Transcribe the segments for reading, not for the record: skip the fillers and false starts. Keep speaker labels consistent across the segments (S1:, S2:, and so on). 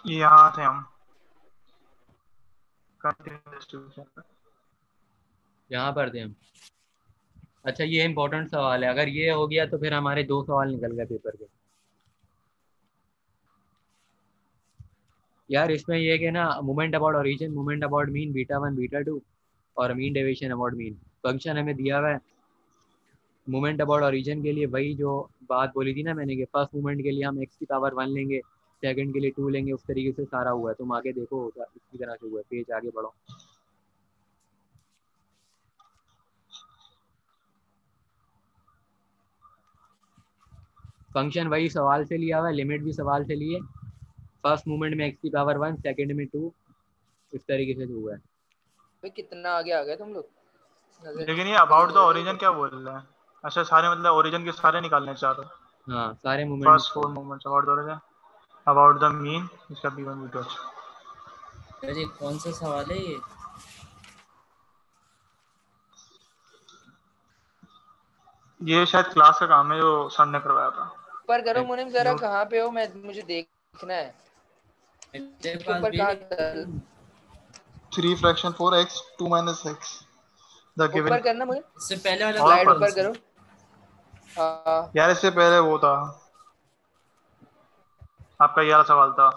S1: यहाँ थे हम कंटिन्यूस डिस्ट्रीब्यूशन।
S2: यहाँ पर थे हम। अच्छा ये इंपॉर्टेंट सवाल है, अगर ये हो गया तो फिर हमारे 2 सवाल निकल गए पेपर के। यार इसमें ये है कि ना, moment about origin, moment about mean, beta one beta two, और mean deviation about mean. Function हमें दिया हुआ है। मोमेंट अबाउट ओरिजिन के लिए वही जो बात बोली थी ना मैंने, कि फर्स्ट मोमेंट के लिए हम एक्स की पावर 1 लेंगे, सेकंड के लिए 2 लेंगे, उस तरीके से सारा हुआ है। तुम आगे देखो इसी तरह से हुआ है, पेज आगे बढ़ो। फंक्शन वही सवाल से लिया हुआ है, लिमिट भी सवाल से लिए। फर्स्ट मूवमेंट में एक्स की पावर 1, सेकंड में 2, इस तरीके से हुआ है।
S3: भाई कितना आगे आ गए तुम लोग, नजर
S1: लेकिन ये
S3: मेरी
S1: अबाउट द
S3: नजर गई
S1: ओरिजिन
S3: तो।
S1: क्या बोल रहे हैं? अच्छा सारे मतलब ओरिजिन के सारे निकालने चाह रहे हो?
S2: हाँ सारे movement.
S1: First 4 movements about the origin, about the mean, इसका B1 B2।
S4: अरे कौन सा सवाल है ये?
S1: ये शायद क्लास का काम है जो सर ने करवाया था।
S3: ऊपर करो मुनीम जरा,
S1: न्यूट
S3: कहाँ पे हो, मैं मुझे देखना है
S4: मेरे
S3: इसके
S4: पास
S3: ऊपर
S4: भी
S3: कहाँ
S4: लेकिन
S1: 3 fraction 4x 2 minus x the given.
S3: ऊपर करना मुझे,
S4: इससे पहले वाला
S1: और
S3: स्लाइड
S4: कौन
S3: ऊपर
S4: सा?
S3: करो। हाँ
S1: यार इससे पहले वो था, आपका ये वाला सवाल था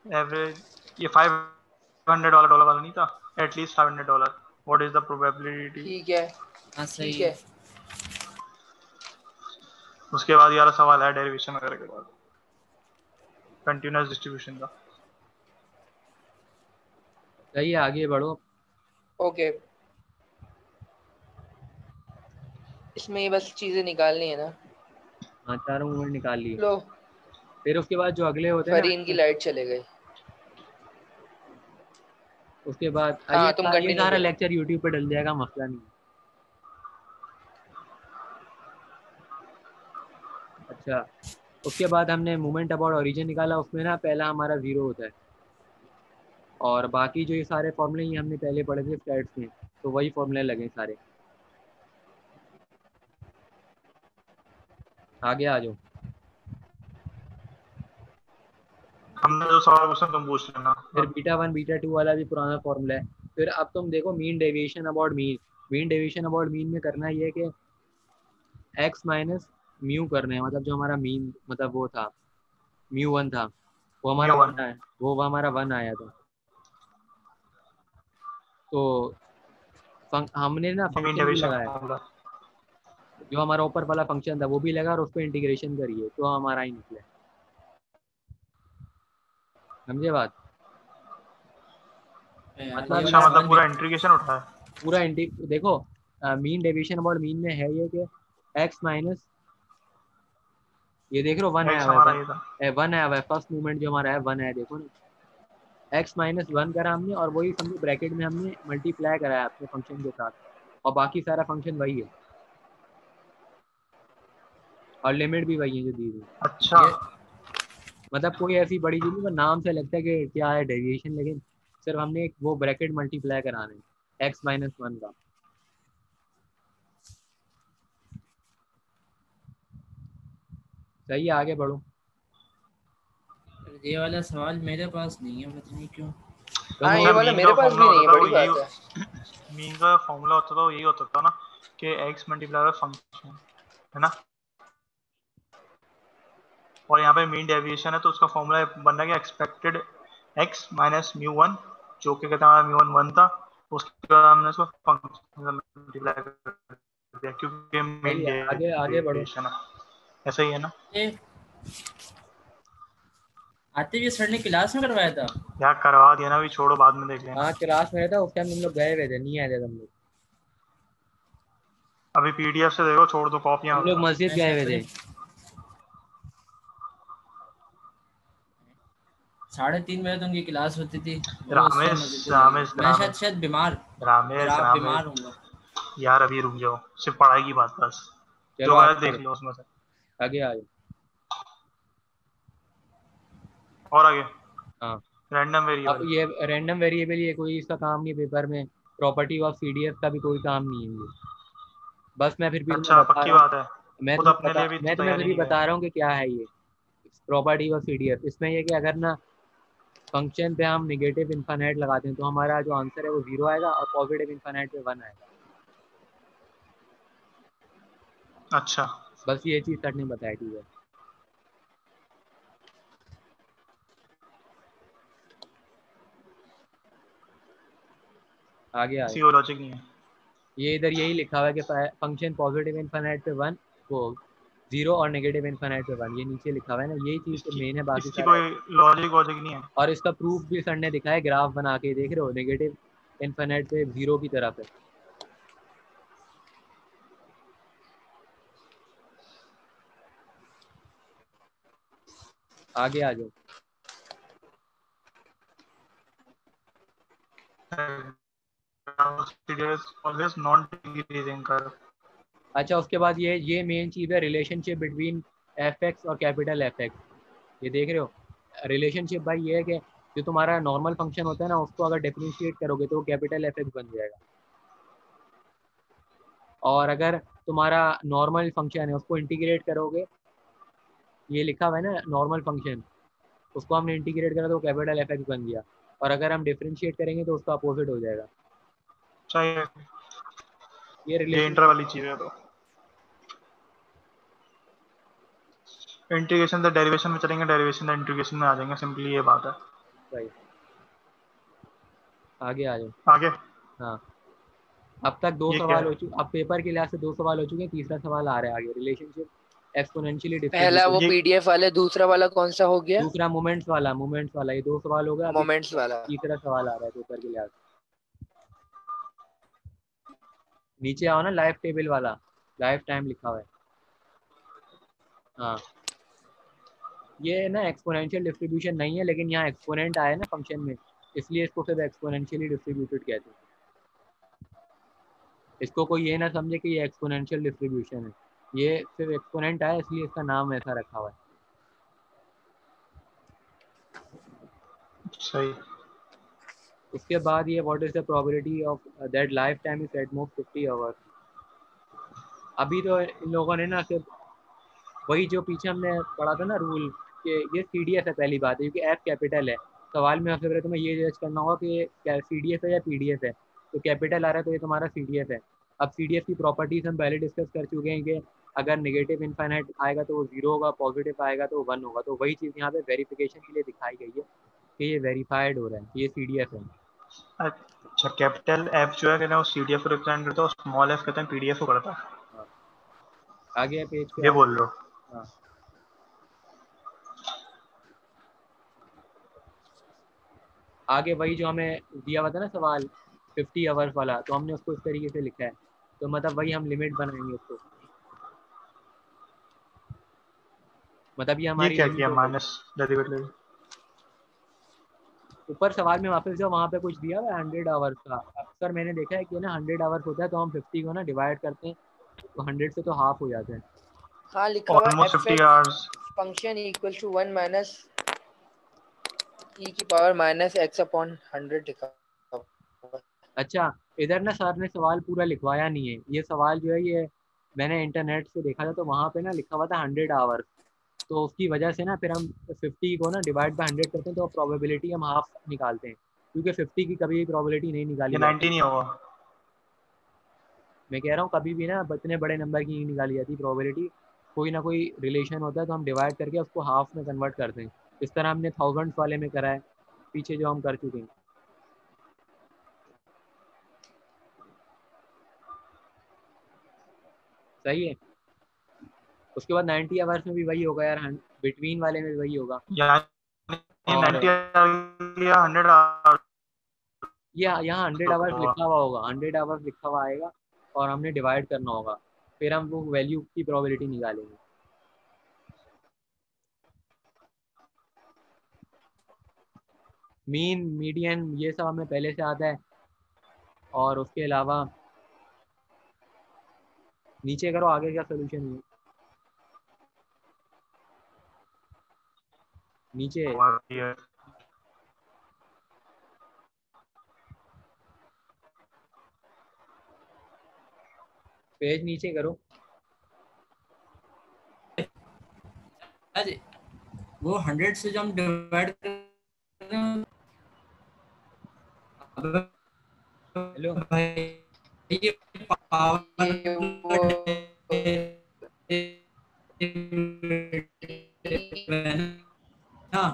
S1: एवरेज, ये $500 वाला नहीं था? At least $500, what is the probability.
S3: ठीक है,
S4: हाँ
S3: ठीक
S4: सही
S3: है।
S4: है।
S1: उसके बाद ये वाला सवाल है डेरिवेशन वगैरह के बाद, कंटिन्यूअस डिस्ट्रीब्यूशन का।
S2: सही है, आगे बढ़ो।
S3: ओके, इसमें ये बस चीजें निकालनी है ना।
S2: हाँ चारों मूवमेंट निकाल लिए।
S3: लो,
S2: फिर उसके बाद जो अगले होते हैं ना,
S3: फरीन की लाइट चले गई।
S2: उसके बाद
S3: हाँ तुम
S2: ये
S3: कंटिन्यू
S2: सारा
S3: करो।
S2: लेक्चर यूट्यूब पे डल जाएगा, मसला नहीं है। अच्छा उसके बाद हमने मोमेंट अबाउट ओरिजिन निकाला, उसमें ना पहला हमारा 0 होता है, और बाकी जो ये सारे फॉर्मूले ये हमने पहले पढ़े थे स्टैट्स में, तो वही फॉर्मूले लगे सारे। आगे आ जाओ।
S1: हमने जो सवाल पूछा तुम पूछ लेना
S2: फिर
S1: अब।
S2: बीटा वन बीटा टू वाला भी पुराना फॉर्मूला है। फिर अब तुम देखो mean deviation about mean. Mean deviation about mean में करना ये है कि एक्स माइनस म्यू करना है, मतलब जो हमारा मीन मतलब वो था, म्यू 1 था, वो हमारा
S1: म्यू 1
S2: वन आया, वो हमारा 1 आया था। तो हमने ना
S1: मीन
S2: फंक्शन भी
S1: डेविएशन
S2: लगाया,
S1: फॉर्मूला।
S2: जो हमारा ऊपर वाला फंक्शन था वो भी लगा, और उस पर इंटीग्रेशन करिए तो हमारा ही निकले। समझे बात?
S4: यार
S2: मतलब
S4: ये
S1: अच्छा
S4: वाला
S2: मैं
S1: मतलब
S4: सवाल
S1: पूरा
S4: मेरे।
S1: इंटीग्रेशन उठा है।
S2: पूरा इंटी देखो, मीन डेविएशन अबाउट मीन में है ये कि एक्स माइनस, ये देख रहे हो 1 आया
S1: एक्स
S2: हुआ
S1: हमारा
S2: है,
S1: ये था।
S2: 1 आया हुआ है, फर्स्ट मूवमेंट जो हमारा है 1 है, देखो ना। एक्स माइनस 1 करा हमने, और वही समझो ब्रैकेट में हमने मल्टीप्लाई कराया अपने फंक्शन के साथ, और बाकी सारा फंक्शन वही है, और लिमिट भी वही है जो दी हुई है।
S1: अच्छा
S4: ये
S2: मतलब कोई ऐसी बड़ी चीज नहीं, पर नाम से लगता है कि क्या है डेविएशन, लेकिन सिर्फ हमने एक वो ब्रैकेट मल्टीप्लाई कराना है x-1 का। सही है, आगे बढ़ो।
S4: ये वाला सवाल मेरे पास नहीं है, पता नहीं क्यों।
S2: तुम
S3: हाँ
S2: हो
S3: ये
S1: अच्छा
S3: वाला
S1: मीन
S3: मेरे
S1: का
S3: पास
S1: फॉर्मूला
S3: भी नहीं
S1: होता
S3: है,
S1: था वो
S3: बड़ी
S1: यही,
S3: बात है।
S1: मीन का फॉर्मूला होता था वो यही होता था ना, कि एक्स मल्टीप्लाई बाय फंक्शन, है ना? और यहाँ पे मीन डेविएशन है तो उसका फॉर्मूला बन रहा है एक्सपेक्टेड एक्स माइनस म्यू 1, जो कि कहते हैं म्यू 1 1 था। उसके बाद हमने उसको फंक्शन मल्टीप्लाई कर दिया क्योंकि
S2: सही
S1: मीन
S2: है, आगे आगे बढ़ो।
S1: डेविएशन है। ऐसा ही है ना?
S4: ये आते हुए सर ने क्लास में करवाया था।
S1: यार करवा दिया ना, अभी छोड़ो बाद में देख लेना।
S2: हाँ क्लास में था उस टाइम, तुम लोग गए हुए थे, नहीं आए थे तुम लोग।
S1: अभी पीडीएफ से देखो, छोड़ दो कॉपियां
S2: तुम लोग
S1: वगैरह।
S2: मस्जिद
S4: मैं
S2: गए
S4: शायद
S2: हुए
S4: पता
S2: थे।
S4: नहीं 3:30 बजे तो उनकी क्लास होती थी, वो उस टाइम
S1: रामेश
S4: मस्जिद पे गए
S1: रामेश
S4: थे। मैं शायद
S1: रामेश
S4: शायद बीमार,
S1: रामेश
S4: बीमार
S1: रामेश
S4: हूँ।
S1: यार अभी रुक जाओ, सिर्फ पढ़ाई की बात बस,
S2: चलो
S1: जो है
S2: आगे आ
S1: देख लो
S2: जाओ,
S1: उसमें से।
S2: आगे आ जाओ।
S1: और आगे
S2: हाँ
S1: रैंडम
S2: अब
S1: वेरिएबल।
S2: ये रैंडम वेरिएबल, ये कोई इसका काम नहीं है पेपर में, प्रॉपर्टी ऑफ सीडीएफ का भी कोई काम नहीं है ये। बस मैं फिर भी तुम्हें
S1: अच्छा
S2: बता
S1: पक्की
S2: रहा हूँ,
S1: बात है, खुद अपने लिए भी तो
S2: मैं तुम्हें फिर
S1: तैयारी
S2: भी
S1: नहीं करे।
S2: बता रहा हूँ कि क्या है ये। Property of CDF। इसमें ये कि अगर ना फंक्शन पे हम नेगेटिव इन्फानाइट लगाते हैं तो हमारा जो आंसर है वो 0 आएगा और पॉजिटिव इन्फानाइट पे 1 आएगा।
S1: अच्छा
S2: बस ये चीज़ सर ने बताई थी। आगे आए,
S1: किसी और लॉजिक नहीं है।
S2: ये इधर यही लिखा हुआ है कि फंक्शन पॉजिटिव इन्फानाइट पे 1 वो 0 और नेगेटिव इन्फानाइट पे 1, ये नीचे लिखा हुआ है ना, यही चीज़ तो
S1: इसकी
S2: मेन है, बाकी
S1: इसकी
S2: सारा।
S1: कोई लॉजिक वॉजिक नहीं है।
S2: और इसका प्रूफ भी सर ने दिखाया ग्राफ बना के, देख रहे हो, नेगेटिव इन्फानाइट पे 0 की तरफ है। आगे आ जाओ।
S1: Always non decreasing curve.
S2: अच्छा, उसके बाद ये मेन चीज़ है, रिलेशनशिप बिटवीन एफ और कैपिटल F। ये देख रहे हो रिलेशनशिप भाई, ये है कि जो तुम्हारा नॉर्मल फंक्शन होता है ना, उसको अगर डिफरेंशिएट करोगे तो वो कैपिटल F बन जाएगा। और अगर तुम्हारा नॉर्मल फंक्शन है उसको इंटीग्रेट करोगे, ये लिखा हुआ है ना नॉर्मल फंक्शन, उसको हमने इंटीग्रेट करा तो कैपिटल F बन गया। और अगर हम डिफरेंशिएट करेंगे तो उसका अपोजिट हो जाएगा।
S1: चाहिए
S2: ये
S1: ये
S2: रिलेशन।
S1: इंटर वाली चीज है। तो इंटीग्रेशन से डेरिवेशन में चलेंगे, डेरिवेशन से इंटीग्रेशन में आ जाएंगे, सिंपली ये बात है।
S2: भाई आगे आ जाओ।
S1: आगे
S2: हाँ, अब तक दो
S1: ये क्या
S2: सवाल
S1: है?
S2: हो चुके, अब पेपर के लिहाज से 2 सवाल हो चुके हैं, तीसरा सवाल आ रहा है आगे, रिलेशनशिप एक्सपोनेंशियली
S3: पहला
S2: डिस्ट्रीब्यूटेड।
S3: वो
S1: ये
S3: पीडीएफ वाले, दूसरा वाला कौन सा हो गया?
S2: दूसरा मोमेंट्स वाला, ये 2 सवाल हो गया, अभी
S3: मोमेंट्स वाला।
S2: तीसरा सवाल आ रहा है पेपर के लिहाज से। नीचे आओ ना, लाइफ टेबल वाला, लाइफ टाइम लिखा हुआ है। हाँ, ये ना एक्सपोनेंशियल डिस्ट्रीब्यूशन नहीं है, लेकिन यहाँ एक्सपोनेंट आया ना फंक्शन में, इसलिए इसको सिर्फ एक्सपोनेंशियली डिस्ट्रीब्यूटेड कहते हैं। इसको कोई ये ना समझे कि ये एक्सपोनेंशियल डिस्ट्रीब्यूशन है, ये सिर्फ एक्सपोनेंट आया इसलिए इसका नाम ऐसा रखा हुआ है।
S1: सही।
S2: उसके बाद ये what is the probability of that life time is at most 50 hours. अभी तो इन लोगों ने ना सिर्फ वही जो पीछे हमने पढ़ा था ना रूल, कि ये CDF है, पहली बात है क्योंकि F कैपिटल है। सवाल में सबसे पहले तुम्हें ये जज करना होगा कि क्या CDF है या PDF है। तो कैपिटल आ रहा है तो ये तुम्हारा CDF है। अब CDF की प्रॉपर्टीज हम पहले डिस्कस कर चुके हैं कि अगर नेगेटिव इनफाइनाइट आएगा तो वो 0 होगा, पॉजिटिव आएगा तो 1 होगा। तो वही चीज़ यहाँ पे वेरिफिकेशन के लिए दिखाई गई है कि ये वेरीफाइड हो रहा है कि ये CDF है।
S1: अच्छा, कैपिटल एफ जो है कहते हैं वो सी डी एफ को रिप्रेजेंट करता है, और स्मॉल एफ कहते हैं PDF को करता है।
S2: हाँ, आगे पेज पे
S1: ये
S2: आओ।
S1: बोल रहे हो?
S2: हाँ, आगे वही जो हमें दिया हुआ था ना सवाल 50 आवर्स वाला, तो हमने उसको इस तरीके से लिखा है, तो मतलब वही हम लिमिट बनाएंगे उसको, मतलब ये
S1: ये
S2: हमारी
S1: क्या
S2: लिमिट
S1: किया,
S2: हो गई।
S1: Minus derivative?
S2: ऊपर सवाल में वापस जाओ, वहाँ पे कुछ दिया हुआ है 100 आवर्स का। अक्सर मैंने देखा है कि ना 100 आवर्स होता है तो हम 50 को ना डिवाइड करते हैं, तो 100 से तो हाफ हो जाते हैं।
S3: हाँ, लिखा हुआ है
S1: almost
S3: F
S1: 50
S3: X
S1: hours.
S3: Function equal to 1 minus E की पावर माइनस एक्स अपॉन 100 लिखा हुआ है।
S2: अच्छा, इधर ना सर ने सवाल पूरा लिखवाया नहीं है, ये सवाल जो है ये मैंने इंटरनेट से देखा था, तो वहाँ पे ना लिखा हुआ था 100 आवर्स। तो उसकी वजह से ना फिर हम 50 को ना डिवाइड बाय 100 करते हैं तो प्रोबेबिलिटी हम हाफ निकालते हैं, क्योंकि 50 की कभी भी प्रोबेबिलिटी नहीं निकाली
S1: ये
S2: जाती।
S1: 90 नहीं होगा?
S2: मैं कह रहा हूँ कभी भी ना इतने बड़े नंबर की नहीं निकाली जाती प्रोबेबिलिटी, कोई ना कोई रिलेशन होता है तो हम डिवाइड करके उसको हाफ में कन्वर्ट करते हैं। इस तरह हमने थाउजेंड्स वाले में करा है पीछे जो हम कर चुके हैं। सही है। उसके बाद 90 आवर्स में भी वही होगा यार, बिटवीन वाले में भी वही होगा।
S1: यानी
S2: और
S1: 90 या 100 आवर्स
S2: ये यहाँ 100 आवर्स
S1: होगा?
S2: लिखा हुआ होगा, 100 आवर्स लिखा हुआ आएगा और हमने डिवाइड करना होगा, फिर हम वो वैल्यू की प्रोबेबिलिटी निकालेंगे। मीन मीडियन ये सब हमें पहले से आता है। और उसके अलावा नीचे करो, आगे क्या सोल्यूशन है नीचे, पेज नीचे करो।
S4: अरे वो 100 से जो हम डिवाइड कर रहे हैं,
S2: हेलो
S4: भाई ये पावर
S3: ये वो
S4: है ना,
S3: हाँ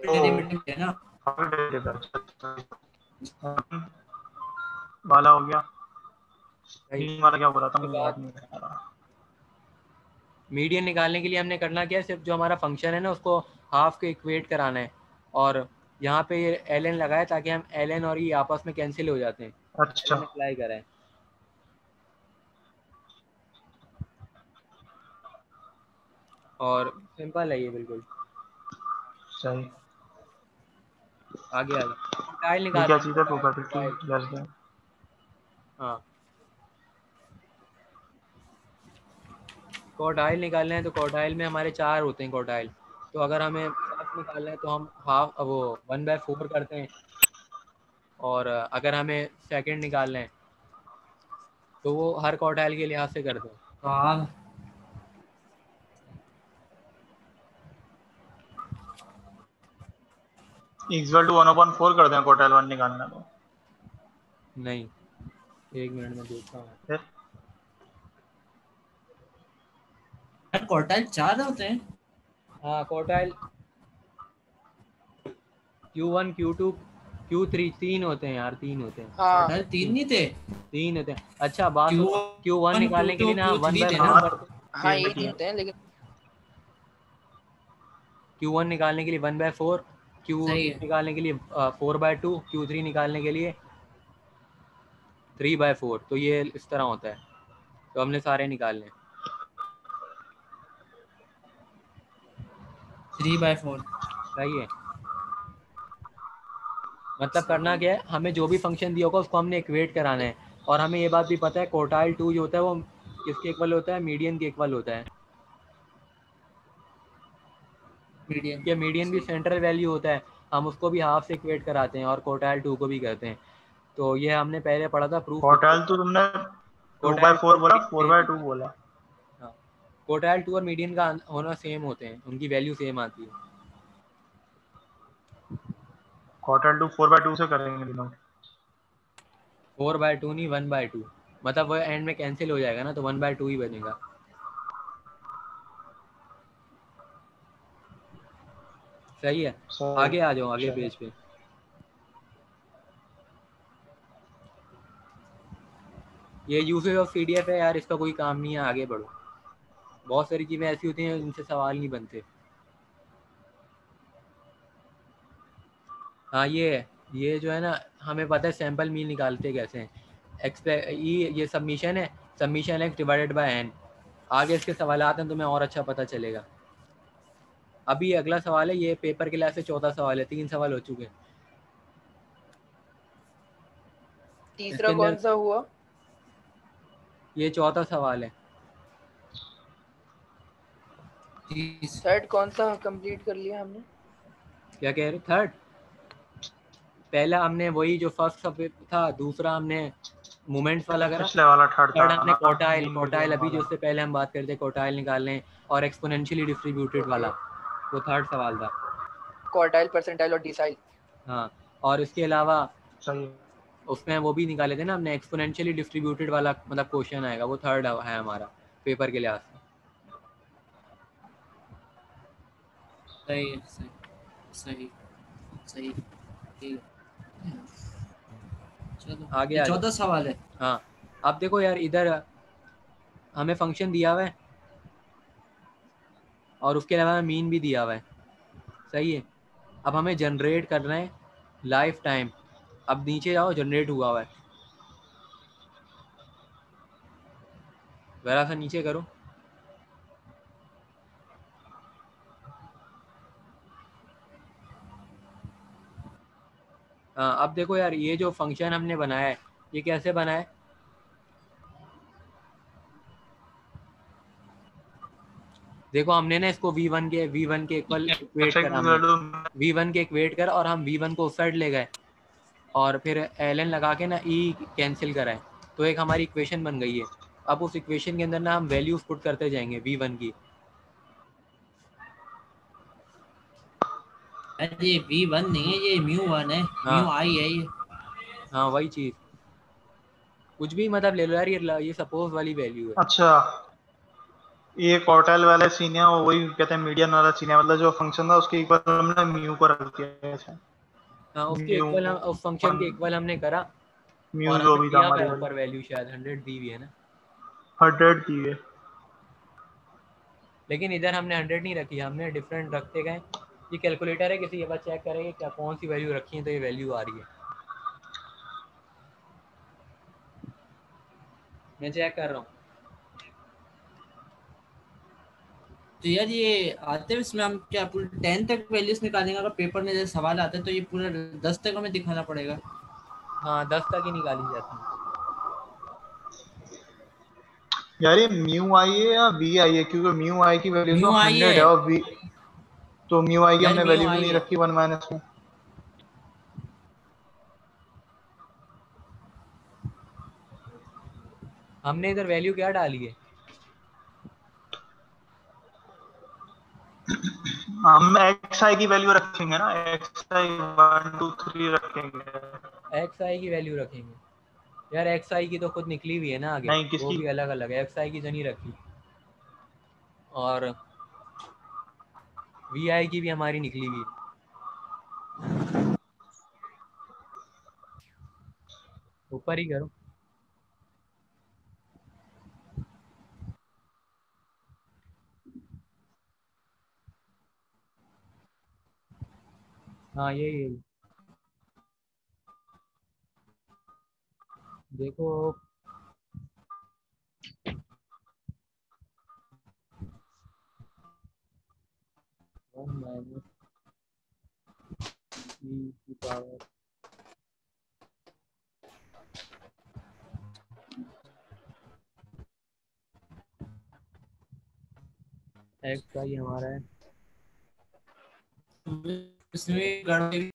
S4: डेरिवेटिव है ना।
S1: वाला हो गया।
S2: भाई,
S1: मीन वाला क्या बोला था
S2: ये
S1: मुझे याद
S2: बात
S1: नहीं आ रहा।
S2: मीडियन निकालने के लिए हमने करना क्या है, सिर्फ जो हमारा फंक्शन है ना उसको हाफ के इक्वेट कराना है, और यहाँ पे ये एल एन लगाए ताकि हम एल एन और ये आपस में कैंसिल हो जाते हैं, एल
S1: अच्छा
S2: एन अप्लाई करें। और सिंपल है ये बिल्कुल।
S1: सही।
S2: आगे आगे टाइल
S1: ये क्या
S2: निकालना
S1: चीज़
S2: है,
S1: है?
S2: Tile
S1: probability
S2: tile.
S1: Less than.
S2: हाँ, कोटाइल निकालना है तो कोटाइल में हमारे 4 होते हैं कोटाइल। तो अगर हमें फर्स्ट निकालना है तो हम हाफ वो 1/4 करते हैं, और अगर हमें सेकंड निकालना है तो वो हर कोटाइल के लिहाज से करते हैं।
S4: तो आप
S1: इक्वल टू 1/4 कर दें क्वार्टाइल 1 निकालना तो।
S2: नहीं, एक मिनट में देखता हूँ।
S1: फिर
S4: क्वार्टाइल 4 होते हैं।
S2: हाँ, कोटाइल Q1 Q2 Q3 3 होते हैं यार, 3 होते हैं।
S3: हाँ
S4: क्वार्टाइल 3 नहीं थे।
S2: 3 होते हैं। अच्छा बात सुनो, Q1
S4: Q1
S2: निकालने के लिए
S4: Q2
S2: ना वन
S4: Q3
S2: बाय
S4: थे
S2: फोर
S4: ना।
S1: हाँ
S2: करते हैं।
S3: हाँ
S1: तीन
S3: यही
S1: तीन।
S3: तीन थे लेकिन
S2: Q1 निकालने के लिए 1/4, Q2
S4: सही है।
S2: निकालने के लिए 4/2, Q3 निकालने के लिए 3/4। तो ये इस तरह होता है, तो हमने सारे निकालने हैं।
S4: 3/4
S2: सही है। मतलब करना क्या है, हमें जो भी फंक्शन दिया होगा उसको हमने इक्वेट कराना है, और हमें ये बात भी पता है कोटाइल 2 जो होता है वो किसके इक्वल होता है, मीडियन के इक्वल होता है।
S4: मीडियम।
S2: ये मीडियन भी सेंट्रल वैल्यू होता है, हम उसको भी हाफ से इक्वेट कराते हैं और कोटाइल 2 को भी करते हैं। तो ये हमने पहले पढ़ा था प्रूफ।
S1: क्वार्टाइल तो तुमने
S2: कोटाइल
S1: 2/4 बोला,
S2: सेम
S1: 4/2 बोला।
S2: हाँ, कोटाइल 2 और मीडियन का होना सेम होते हैं, उनकी वैल्यू सेम आती है।
S1: क्वार्टाइल 2 4/2 से करेंगे डिनोट।
S2: 4/2 नहीं, 1/2। मतलब वो एंड में कैंसिल हो जाएगा ना, तो 1/2 ही बनेगा। सही है।
S1: सही।
S2: आगे आ जाओ, आगे
S1: चलो
S2: पेज पे। ये यूसेज ऑफ PDF है यार, इसका कोई काम नहीं है, आगे बढ़ो। बहुत सारी चीज़ें ऐसी होती हैं जिनसे सवाल नहीं बनते। हाँ ये है, ये जो है ना, हमें पता है सैंपल मीन निकालते कैसे हैं। ये सबमिशन है, submission x divided by n। आगे इसके सवाल आते हैं तो मैं और अच्छा पता चलेगा। अभी अगला सवाल है, ये पेपर के लिहाज से चौथा सवाल है, 3 सवाल हो चुके हैं। इसके
S3: तीसरा कौन
S2: अंदर
S3: सा हुआ?
S2: ये चौथा सवाल है।
S3: थर्ड कौन सा कंप्लीट कर लिया हमने?
S2: क्या कह रहे, थर्ड? पहला हमने वही जो फर्स्ट सब्जेक्ट था, दूसरा हमने मोमेंट्स वाला करा,
S1: पिछले वाला थर्ड था।
S2: थर्ड हमने
S1: हाँ
S2: कोटाइल
S1: मीन
S2: कोटाइल
S1: मीडियन
S2: अभी जो
S1: वाला।
S2: उससे पहले हम बात करते कोटाइल निकालने, और एक्सपोनेंशियली डिस्ट्रीब्यूटेड
S1: ओके।
S2: वाला, वो थर्ड सवाल था।
S3: क्वार्टाइल, परसेंटाइल और डिसाइल।
S2: हाँ, और इसके अलावा
S1: सही है।
S2: उसमें वो भी निकाले थे ना हमने, एक्सपोनेंशियली डिस्ट्रीब्यूटेड वाला मतलब क्वेश्चन आएगा, वो थर्ड है हमारा पेपर के लिहाज से।
S4: सही है। सही सही सही। ठीक है, चलो
S2: आगे
S4: ये
S2: आ जाओ।
S4: 14 सवाल है।
S2: हाँ, अब देखो यार, इधर हमें फंक्शन दिया हुआ है और उसके अलावा मीन भी दिया हुआ है। सही है। अब हमें जनरेट करना है लाइफ टाइम। अब नीचे जाओ, जनरेट हुआ है, जरा सा नीचे करो। हाँ, अब देखो यार, ये जो फंक्शन हमने बनाया है ये कैसे बना है। देखो हमने ना इसको V1 के इक्वल इक्वेट करा, हमने V1 के इक्वेट कर और हम V1 को उस साइड ले गए, और फिर ln लगा के ना E कैंसिल कराए, तो एक हमारी इक्वेशन बन गई है। अब उस इक्वेशन के अंदर ना हम वैल्यूज पुट करते जाएंगे V1 की।
S4: यार ये v1 नहीं है, ये mu1 है,
S2: हाँ।
S4: mu I है ये।
S2: हाँ वही चीज, कुछ भी मतलब ले लो यार, ये सपोज वाली वैल्यू है।
S1: अच्छा, ये क्वार्टाइल वाला सीन है, वो वही कहते हैं मीडियन वाला सीन है, मतलब जो फंक्शन था उसके इक्वल हमने म्यू को रख दिया है।
S2: हाँ उसके
S1: म्यू
S2: इक्वल, हम उस फंक्शन के इक्वल हमने करा,
S1: म्यू
S2: और
S1: जो
S2: हमें
S1: भी था
S2: दिया हुआ
S1: हमारी
S2: है
S1: वैल्यू
S2: ऊपर वैल्यू, शायद 100 दी हुई है ना,
S1: 100 दी है।
S2: लेकिन इधर हमने 100 नहीं रखी, हमने डिफरेंट रखते गए। ये कैलकुलेटर है किसी के पास, चेक करेंगे क्या कौन सी वैल्यू रखी है तो ये वैल्यू आ रही है। मैं चेक कर रहा हूँ।
S4: तो यार ये आते हैं इसमें हम क्या पूरे 10 तक वैल्यूज निकालेंगे? अगर पेपर में जैसे सवाल आते हैं तो ये पूरा 10 तक हमें दिखाना पड़ेगा।
S2: हाँ 10 तक ही निकाली जाती है।
S1: यार ये म्यू आई है या वी आई है, क्योंकि म्यू आई की वैल्यू
S4: म्यू
S1: तो
S4: आई
S1: 100
S4: है
S1: है, और वी तो म्यू आई की
S4: यार,
S1: हमने
S4: म्यू
S1: वैल्यू क्यों
S4: आई
S1: नहीं
S4: है।
S1: रखी 1 माइनस में?
S2: हमने इधर वैल्यू क्या डाली है?
S1: हम एक्स आई की वैल्यू रखेंगे ना, एक्स आई 1 2 3 रखेंगे।
S2: एक्स आई की वैल्यू रखेंगे यार, एक्स आई की तो खुद निकली हुई है ना आगे,
S1: नहीं,
S2: वो
S1: किसकी?
S2: भी अलग अलग है, एक्स आई की तो नहीं रखी, और वी आई की भी हमारी निकली हुई है। ऊपर ही करो। हाँ यही यही देखो, 1 माइनस ई की पावर एक्स आई हमारा है।
S4: इसमें गड़बड़ी